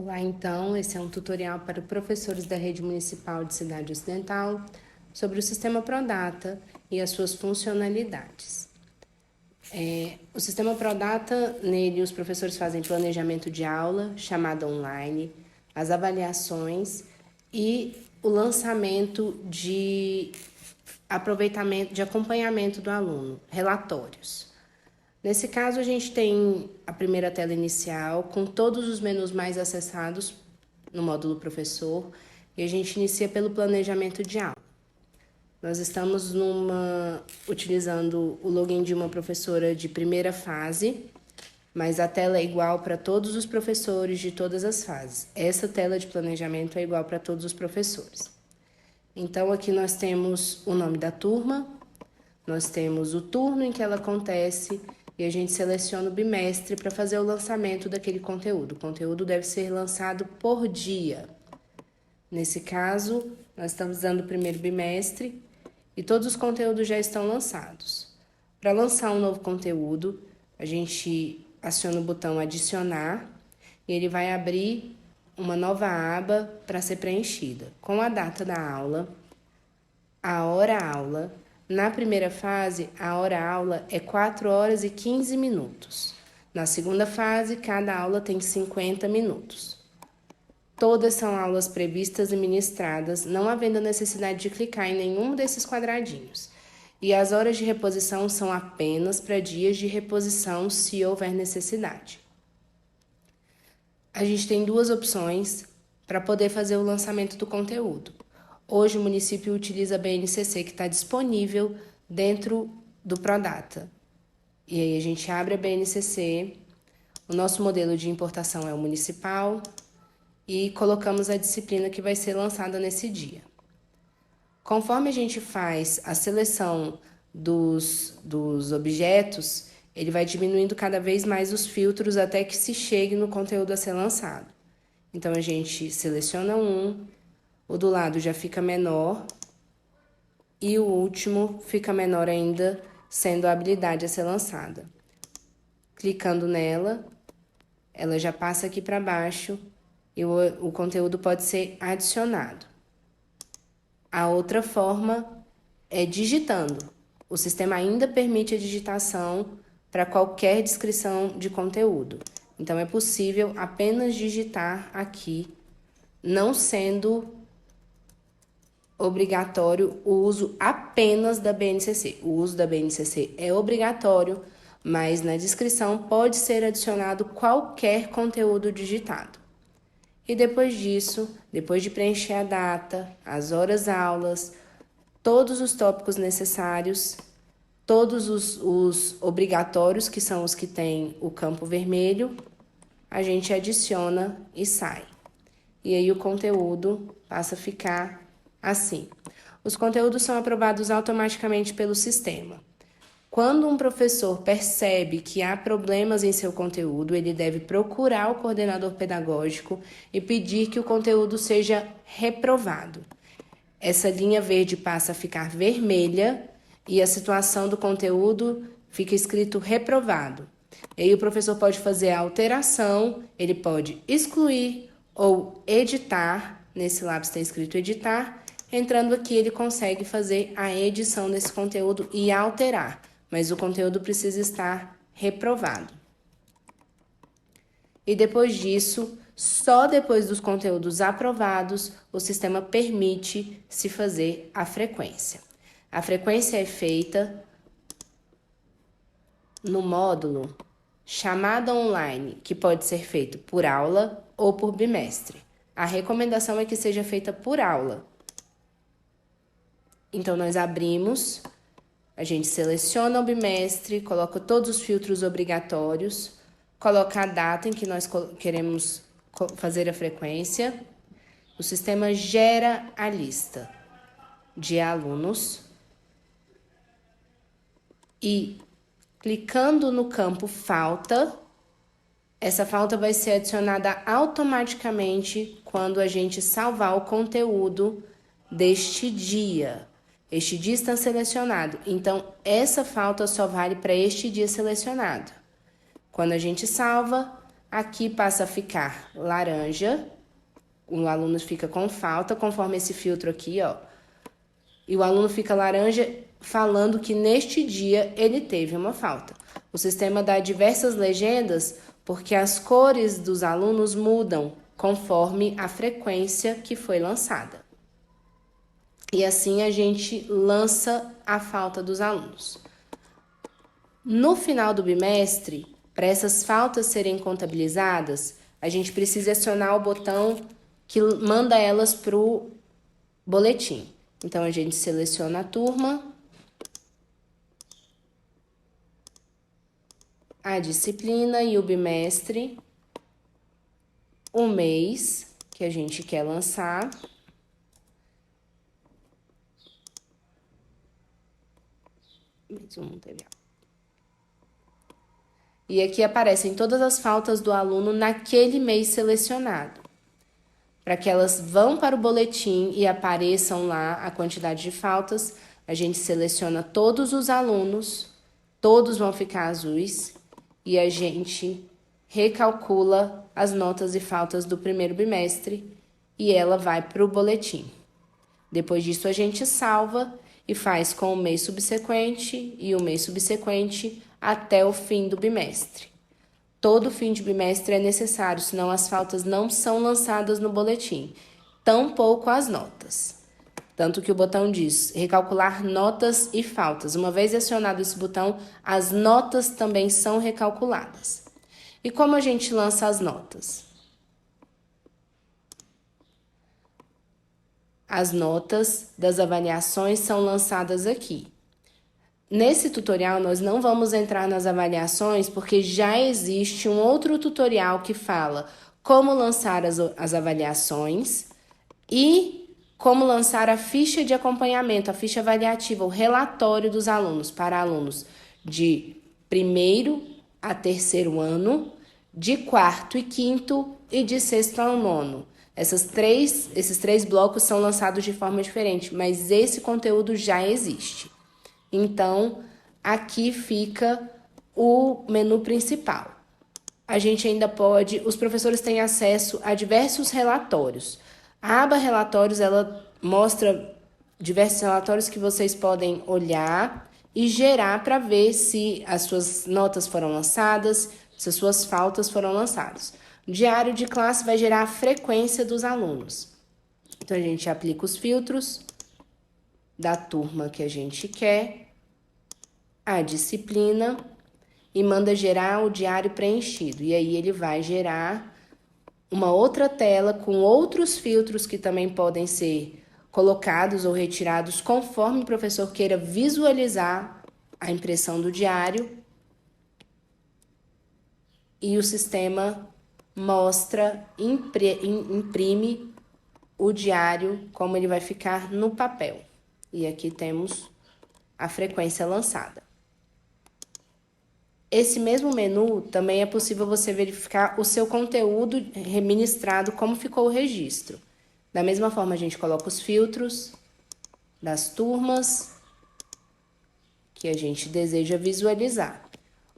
Olá, então, esse é um tutorial para professores da Rede Municipal de Cidade Ocidental sobre o Sistema Prodata e as suas funcionalidades. O Sistema Prodata, nele os professores fazem planejamento de aula, chamada online, as avaliações e o lançamento de aproveitamento, de acompanhamento do aluno, relatórios. Nesse caso, a gente tem a primeira tela inicial com todos os menus mais acessados no módulo professor e a gente inicia pelo planejamento de aula. Nós estamos utilizando o login de uma professora de primeira fase, mas a tela é igual para todos os professores de todas as fases. Essa tela de planejamento é igual para todos os professores. Então, aqui nós temos o nome da turma, nós temos o turno em que ela acontece e a gente seleciona o bimestre para fazer o lançamento daquele conteúdo. O conteúdo deve ser lançado por dia. Nesse caso, nós estamos dando o primeiro bimestre e todos os conteúdos já estão lançados. Para lançar um novo conteúdo, a gente aciona o botão adicionar e ele vai abrir uma nova aba para ser preenchida com a data da aula, a hora-aula. Na primeira fase, a hora-aula é 4 horas e 15 minutos. Na segunda fase, cada aula tem 50 minutos. Todas são aulas previstas e ministradas, não havendo necessidade de clicar em nenhum desses quadradinhos. E as horas de reposição são apenas para dias de reposição, se houver necessidade. A gente tem duas opções para poder fazer o lançamento do conteúdo. Hoje o município utiliza a BNCC, que está disponível dentro do Prodata. E aí a gente abre a BNCC, o nosso modelo de importação é o municipal e colocamos a disciplina que vai ser lançada nesse dia. Conforme a gente faz a seleção dos objetos, ele vai diminuindo cada vez mais os filtros até que se chegue no conteúdo a ser lançado. Então a gente seleciona um, o do lado já fica menor e o último fica menor ainda, sendo a habilidade a ser lançada. Clicando nela, ela já passa aqui para baixo e o conteúdo pode ser adicionado. A outra forma é digitando. O sistema ainda permite a digitação para qualquer descrição de conteúdo. Então, é possível apenas digitar aqui, não sendo obrigatório o uso apenas da BNCC. O uso da BNCC é obrigatório, mas na descrição pode ser adicionado qualquer conteúdo digitado. E depois disso, depois de preencher a data, as horas-aulas, todos os tópicos necessários, todos os obrigatórios, que são os que têm o campo vermelho, a gente adiciona e sai. E aí o conteúdo passa a ficar assim. Os conteúdos são aprovados automaticamente pelo sistema. Quando um professor percebe que há problemas em seu conteúdo, ele deve procurar o coordenador pedagógico e pedir que o conteúdo seja reprovado. Essa linha verde passa a ficar vermelha e a situação do conteúdo fica escrito reprovado. E aí o professor pode fazer a alteração, ele pode excluir ou editar, nesse lápis está escrito editar. Entrando aqui, ele consegue fazer a edição desse conteúdo e alterar, mas o conteúdo precisa estar reprovado. E depois disso, só depois dos conteúdos aprovados, o sistema permite se fazer a frequência. A frequência é feita no módulo chamada online, que pode ser feito por aula ou por bimestre. A recomendação é que seja feita por aula. Então, nós abrimos, a gente seleciona o bimestre, coloca todos os filtros obrigatórios, coloca a data em que nós queremos fazer a frequência. O sistema gera a lista de alunos e, clicando no campo falta, essa falta vai ser adicionada automaticamente quando a gente salvar o conteúdo deste dia. Este dia está selecionado, então essa falta só vale para este dia selecionado. Quando a gente salva, Aqui passa a ficar laranja, o aluno fica com falta, conforme esse filtro aqui, ó. E o aluno fica laranja falando que neste dia ele teve uma falta. O sistema dá diversas legendas porque as cores dos alunos mudam conforme a frequência que foi lançada. E assim a gente lança a falta dos alunos. No final do bimestre, para essas faltas serem contabilizadas, a gente precisa acionar o botão que manda elas para o boletim. Então, a gente seleciona a turma, a disciplina e o bimestre, o mês que a gente quer lançar. E aqui aparecem todas as faltas do aluno naquele mês selecionado. Para que elas vão para o boletim e apareçam lá a quantidade de faltas, a gente seleciona todos os alunos, todos vão ficar azuis, e a gente recalcula as notas e faltas do primeiro bimestre e ela vai para o boletim. Depois disso, a gente salva e faz com o mês subsequente e o mês subsequente até o fim do bimestre. Todo fim de bimestre é necessário, senão as faltas não são lançadas no boletim, tampouco as notas. Tanto que o botão diz recalcular notas e faltas. Uma vez acionado esse botão, as notas também são recalculadas. E como a gente lança as notas? As notas das avaliações são lançadas aqui. Nesse tutorial, nós não vamos entrar nas avaliações, porque já existe um outro tutorial que fala como lançar as avaliações e como lançar a ficha de acompanhamento, a ficha avaliativa, o relatório dos alunos, para alunos de 1º a 3º ano, de 4º e 5º e de 6º ao 9º. Esses três blocos são lançados de forma diferente, mas esse conteúdo já existe. Então, aqui fica o menu principal. A gente ainda pode, os professores têm acesso a diversos relatórios. A aba relatórios, ela mostra diversos relatórios que vocês podem olhar e gerar para ver se as suas notas foram lançadas, se as suas faltas foram lançadas. O diário de classe vai gerar a frequência dos alunos. Então, a gente aplica os filtros da turma que a gente quer, a disciplina, e manda gerar o diário preenchido. E aí ele vai gerar uma outra tela com outros filtros que também podem ser colocados ou retirados conforme o professor queira visualizar a impressão do diário. E o sistema mostra, imprime o diário como ele vai ficar no papel. E aqui temos a frequência lançada. Esse mesmo menu também é possível você verificar o seu conteúdo reministrado, como ficou o registro. Da mesma forma, a gente coloca os filtros das turmas que a gente deseja visualizar.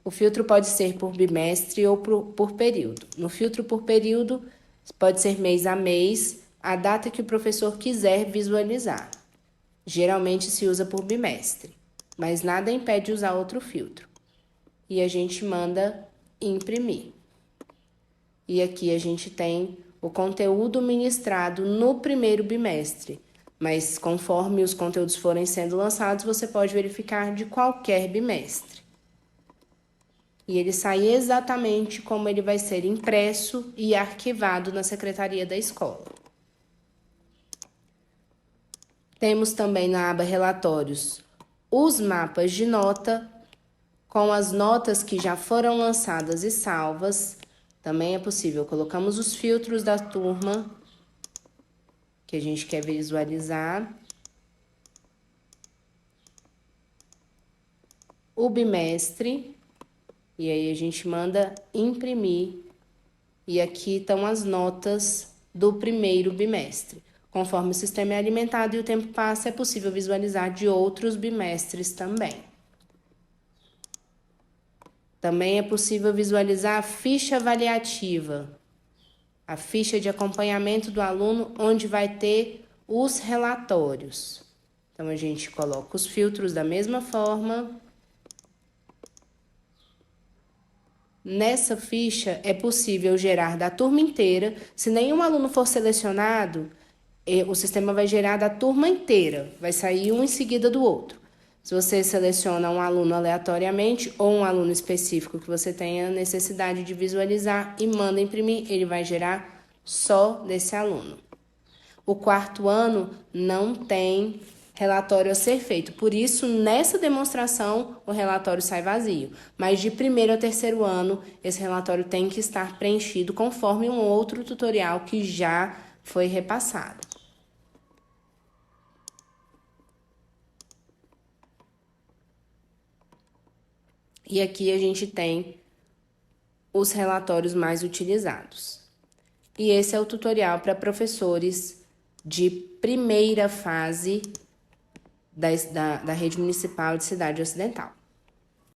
O filtro pode ser por bimestre ou por período. No filtro por período, pode ser mês a mês, a data que o professor quiser visualizar. Geralmente se usa por bimestre, mas nada impede usar outro filtro. E a gente manda imprimir. E aqui a gente tem o conteúdo ministrado no primeiro bimestre, mas conforme os conteúdos forem sendo lançados, você pode verificar de qualquer bimestre. E ele sai exatamente como ele vai ser impresso e arquivado na secretaria da escola. Temos também na aba Relatórios os mapas de nota, com as notas que já foram lançadas e salvas. Também é possível. Colocamos os filtros da turma que a gente quer visualizar. O bimestre. E aí a gente manda imprimir. E aqui estão as notas do primeiro bimestre. Conforme o sistema é alimentado e o tempo passa, é possível visualizar de outros bimestres também. Também é possível visualizar a ficha avaliativa, a ficha de acompanhamento do aluno, onde vai ter os relatórios. Então, a gente coloca os filtros da mesma forma. Nessa ficha, é possível gerar da turma inteira. Se nenhum aluno for selecionado, o sistema vai gerar da turma inteira. Vai sair um em seguida do outro. Se você seleciona um aluno aleatoriamente ou um aluno específico que você tenha necessidade de visualizar e manda imprimir, ele vai gerar só desse aluno. O quarto ano não tem relatório a ser feito, por isso, nessa demonstração, o relatório sai vazio. Mas de primeiro a terceiro ano, esse relatório tem que estar preenchido conforme um outro tutorial que já foi repassado. E aqui a gente tem os relatórios mais utilizados. E esse é o tutorial para professores de primeira fase da Rede Municipal de Cidade Ocidental.